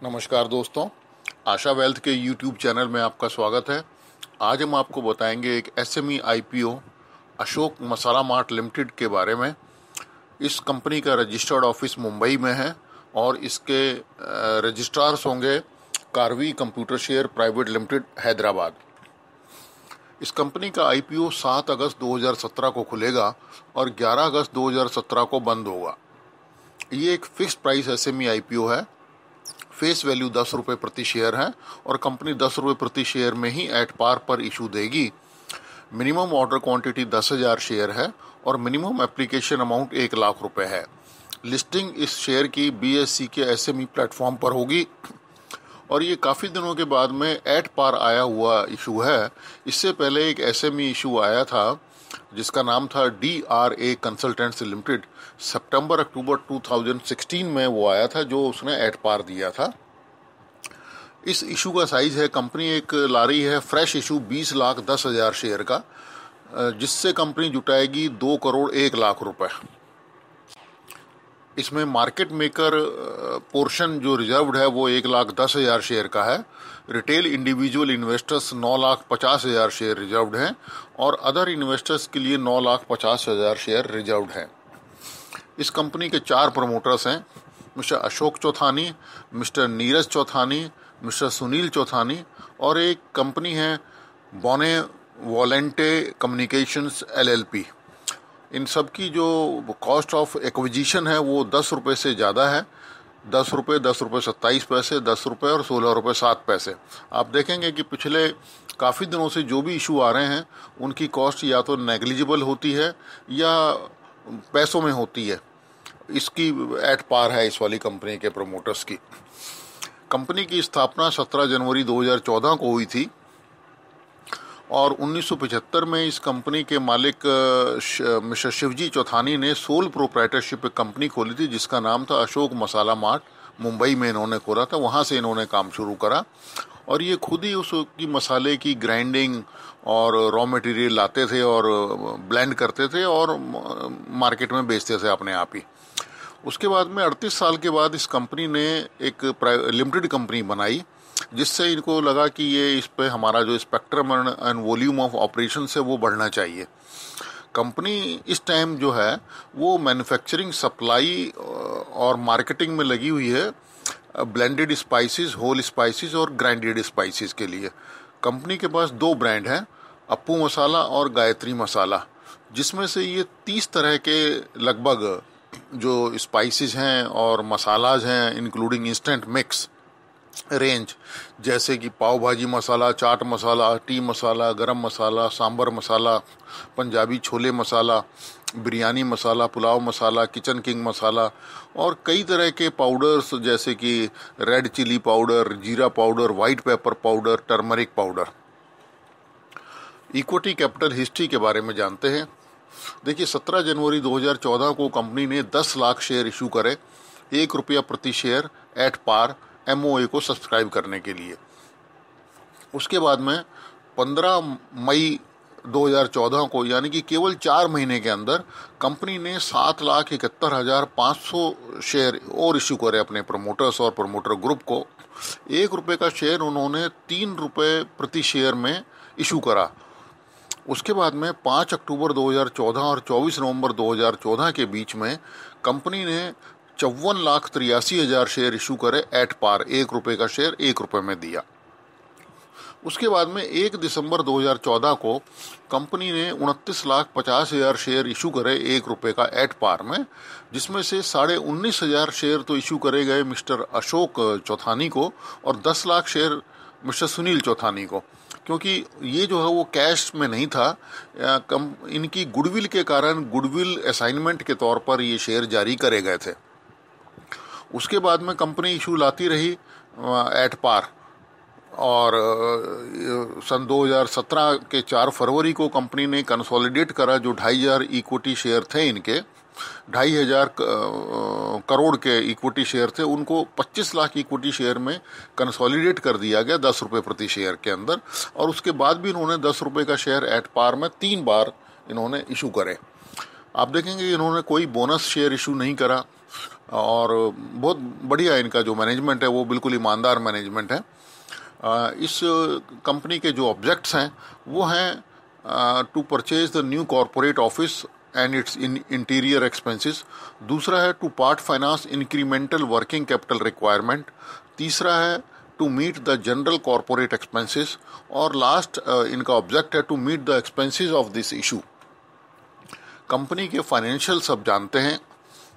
नमस्कार दोस्तों, आशा वेल्थ के यूट्यूब चैनल में आपका स्वागत है। आज हम आपको बताएंगे एक एसएमई आईपीओ अशोक मसाला मार्ट लिमिटेड के बारे में। इस कंपनी का रजिस्टर्ड ऑफिस मुंबई में है और इसके रजिस्ट्रार्स होंगे Karvy computer share private limited Hyderabad. इस कंपनी का आईपीओ 7 अगस्त 2017 को खुलेगा और 11 अगस्त 2017 को बंद होगा। ये एक फिक्स प्राइस एसएमई आईपीओ है। फेस वैल्यू 10 रुपये प्रति शेयर है और कंपनी 10 रुपये प्रति शेयर में ही एट पार पर इशू देगी। मिनिमम ऑर्डर क्वांटिटी 10,000 शेयर है और मिनिमम एप्लीकेशन अमाउंट 1 लाख रुपए है। लिस्टिंग इस शेयर की बीएससी के एसएमई प्लेटफॉर्म पर होगी और ये काफ़ी दिनों के बाद में एट पार आया हुआ इशू है। इससे पहले एक एसएमई इशू आया था जिसका नाम था DRA कंसल्टेंट्स लिमिटेड। सितंबर-अक्टूबर 2016 में वो आया था, जो उसने एट पार दिया था। इस इशू का साइज है, कंपनी एक ला रही है फ्रेश इशू 20,10,000 शेयर का, जिससे कंपनी जुटाएगी 2 करोड़ 1 लाख रुपए। इसमें मार्केट मेकर पोर्शन जो रिजर्व्ड है वो 1,10,000 शेयर का है। Retail individual investors 9,50,000 share reserved हैं और अदर इन्वेस्टर्स के लिए 9,50,000 शेयर रिजर्व्ड हैं। इस कंपनी के 4 प्रमोटर्स हैं, mister Ashok Chauthani, mister Neeraj Chauthani, mister Sunil Chauthani और एक कंपनी है बोने वॉलेंटे कम्युनिकेशंस LLP। इन सब की जो कॉस्ट ऑफ एक्विजिशन है वो 10 रुपये से ज़्यादा है। 10 रुपये, 10 रुपये 27 पैसे, 10 रुपये और 16 रुपये 7 पैसे। आप देखेंगे कि पिछले काफ़ी दिनों से जो भी इशू आ रहे हैं उनकी कॉस्ट या तो नेग्लिजिबल होती है या पैसों में होती है। इसकी एट पार है इस वाली कंपनी के प्रमोटर्स की। कंपनी की स्थापना 17 जनवरी 2014 को हुई थी और 1975 में इस कंपनी के मालिक मिस्टर शिवजी चौथानी ने सोल प्रोप्राइटरशिप एक कंपनी खोली थी जिसका नाम था अशोक मसाला मार्ट। मुंबई में इन्होंने खोला था, वहाँ से इन्होंने काम शुरू करा और ये खुद ही उसकी मसाले की ग्राइंडिंग और रॉ मटेरियल लाते थे और ब्लेंड करते थे और मार्केट में बेचते थे अपने आप ही। उसके बाद में 38 साल के बाद इस कंपनी ने एक लिमिटेड कंपनी बनाई, जिससे इनको लगा कि ये इस पे हमारा जो spectrum and volume of operation है वो बढ़ना चाहिए। कंपनी इस टाइम जो है वो मैन्युफैक्चरिंग, सप्लाई और मार्केटिंग में लगी हुई है ब्लेंडेड स्पाइसेस, होल स्पाइसेस और ग्राइंडेड स्पाइसेस के लिए। कंपनी के पास 2 ब्रांड हैं, अप्पू मसाला और गायत्री मसाला, जिसमें से ये 30 तरह के लगभग जो स्पाइसेस हैं और मसालाज हैं, इंक्लूडिंग इंस्टेंट मिक्स रेंज, जैसे कि पाव भाजी मसाला, चाट मसाला, टी मसाला, गरम मसाला, सांबर मसाला, पंजाबी छोले मसाला, बिरयानी मसाला, पुलाव मसाला, किचन किंग मसाला और कई तरह के पाउडर्स जैसे कि रेड चिली पाउडर, जीरा powder, white pepper powder, turmeric powder. Equity capital history के बारे में जानते हैं। देखिए, 17 जनवरी 2014 को कंपनी ने 10 लाख शेयर इशू करे, 1 रुपया प्रति शेयर एट पार MOA को सब्सक्राइब करने के लिए। उसके बाद में 15 मई 2014 को, यानी कि केवल 4 महीने के अंदर, कंपनी ने 7,71,500 शेयर और इशू करे अपने प्रमोटर्स और प्रमोटर ग्रुप को। 1 रुपये का शेयर उन्होंने 3 रुपये प्रति शेयर में इशू करा। उसके बाद में 5 अक्टूबर 2014 और 24 नवंबर 2014 के बीच में कंपनी ने 54,83,000 शेयर इशू करे एट पार। 1 रुपये का शेयर 1 रुपये में दिया। उसके बाद में 1 दिसंबर 2014 को कंपनी ने 29,50,000 शेयर इशू करे 1 रुपये का एट पार में, जिसमें से 19,500 शेयर तो इशू करे गए मिस्टर अशोक चौथानी को और 10 लाख शेयर मिस्टर सुनील चौथानी को, क्योंकि ये जो है वो कैश में नहीं था। इनकी गुडविल के कारण गुडविल असाइनमेंट के तौर पर ये शेयर जारी करे गए थे। उसके बाद में कंपनी इशू लाती रही एट पार और सन 2017 के 4 फरवरी को कंपनी ने कंसोलिडेट करा। जो 2,500 इक्विटी शेयर थे इनके, 2,500 करोड़ के इक्विटी शेयर थे, उनको 25 लाख इक्विटी शेयर में कंसोलिडेट कर दिया गया 10 रुपये प्रति शेयर के अंदर। और उसके बाद भी इन्होंने 10 रुपये का शेयर एट पार में 3 बार इन्होंने इशू करे। आप देखेंगे इन्होंने कोई बोनस शेयर इशू नहीं करा। और बहुत बढ़िया इनका जो मैनेजमेंट है वो बिल्कुल ईमानदार मैनेजमेंट है। इस कंपनी के जो ऑब्जेक्ट्स हैं वो हैं to purchase the new corporate office and its interior expenses. दूसरा है to part finance incremental working capital requirement. तीसरा है to meet the general corporate expenses. और लास्ट इनका ऑब्जेक्ट है to meet the expenses of this issue. Company के financial सब जानते हैं।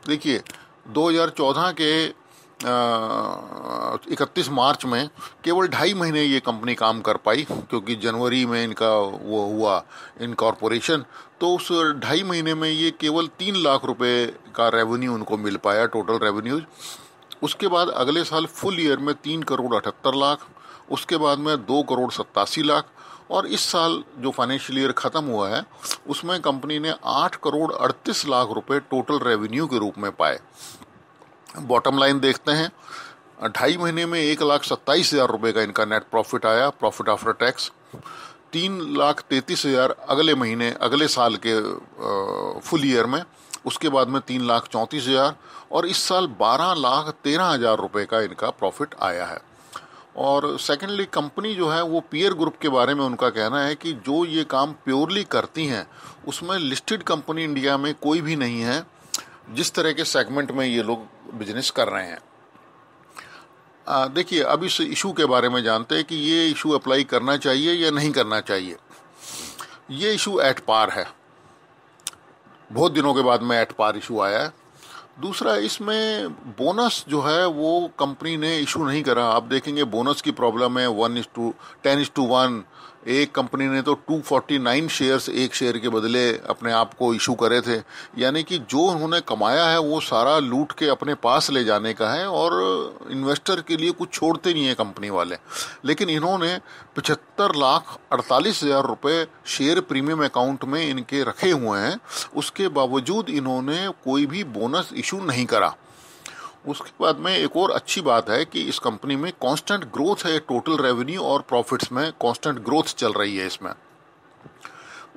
देखिए 2014 के 31 मार्च में केवल 2.5 महीने ये कंपनी काम कर पाई, क्योंकि जनवरी में इनका वो हुआ इनकॉर्पोरेशन। तो उस 2.5 महीने में ये केवल 3 लाख रुपए का रेवेन्यू उनको मिल पाया, टोटल रेवेन्यूज। उसके बाद अगले साल फुल ईयर में 3 करोड़ 78 लाख, उसके बाद में 2 करोड़ 87 लाख, और इस साल जो फाइनेंशियल ईयर ख़त्म हुआ है उसमें कंपनी ने 8 करोड़ 38 लाख रुपए टोटल रेवेन्यू के रूप में पाए। बॉटम लाइन देखते हैं, 2.5 महीने में 1,27,000 रुपये का इनका नेट प्रॉफिट आया, प्रॉफिट आफ्टर टैक्स। 3,33,000 अगले महीने अगले साल के फुल ईयर में, उसके बाद में 3,34,000, और इस साल 12,13,000 रुपये का इनका प्रॉफिट आया है। और सेकेंडली कंपनी जो है वो पीयर ग्रुप के बारे में उनका कहना है कि जो ये काम प्योरली करती हैं उसमें लिस्टेड कंपनी इंडिया में कोई भी नहीं है जिस तरह के सेगमेंट में ये लोग बिजनेस कर रहे हैं। देखिए अब इस इशू के बारे में जानते हैं कि ये इशू अप्लाई करना चाहिए या नहीं करना चाहिए। ये इशू एट पार है, बहुत दिनों के बाद में एट पार इशू आया है। दूसरा, इसमें बोनस जो है वो कंपनी ने इशू नहीं करा। आप देखेंगे बोनस की प्रॉब्लम है 1:10:1। एक कंपनी ने तो 249 शेयर्स एक शेयर के बदले अपने आप को इशू करे थे, यानी कि जो उन्होंने कमाया है वो सारा लूट के अपने पास ले जाने का है और इन्वेस्टर के लिए कुछ छोड़ते नहीं है कंपनी वाले। लेकिन इन्होंने 75,48,000 रुपये शेयर प्रीमियम अकाउंट में इनके रखे हुए हैं, उसके बावजूद इन्होंने कोई भी बोनस इशू नहीं करा। उसके बाद में एक और अच्छी बात है कि इस कंपनी में कांस्टेंट ग्रोथ है, टोटल रेवेन्यू और प्रॉफिट्स में कांस्टेंट ग्रोथ चल रही है इसमें।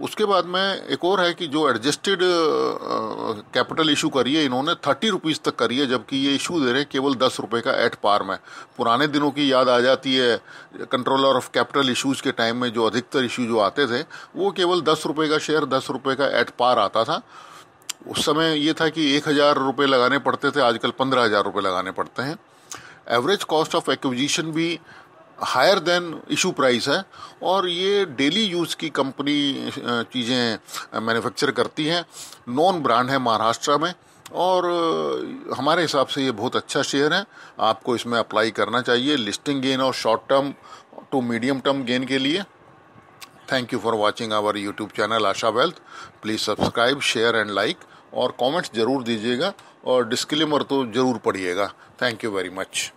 उसके बाद में एक और है कि जो एडजस्टेड कैपिटल इशू करी है इन्होंने 30 रुपीज़ तक करी है, जबकि ये इशू दे रहे हैं केवल 10 रुपये का एट पार में। पुराने दिनों की याद आ जाती है, कंट्रोलर ऑफ कैपिटल इशूज़ के टाइम में जो अधिकतर इशू जो आते थे वो केवल 10 रुपये का शेयर 10 रुपये का एट पार आता था। उस समय ये था कि 1,000 रुपये लगाने पड़ते थे, आजकल 15,000 रुपये लगाने पड़ते हैं। एवरेज कॉस्ट ऑफ एक्विजिशन भी हायर देन इशू प्राइस है, और ये डेली यूज़ की कंपनी चीज़ें मैन्युफैक्चर करती हैं। नॉन ब्रांड है महाराष्ट्र में, और हमारे हिसाब से ये बहुत अच्छा शेयर है, आपको इसमें अप्लाई करना चाहिए लिस्टिंग गेन और short term to medium term gain के लिए। Thank you for watching our YouTube channel Asha Wealth. Please subscribe, share and like, और कमेंट्स ज़रूर दीजिएगा, और डिस्क्लेमर तो ज़रूर पढ़िएगा। Thank you very much.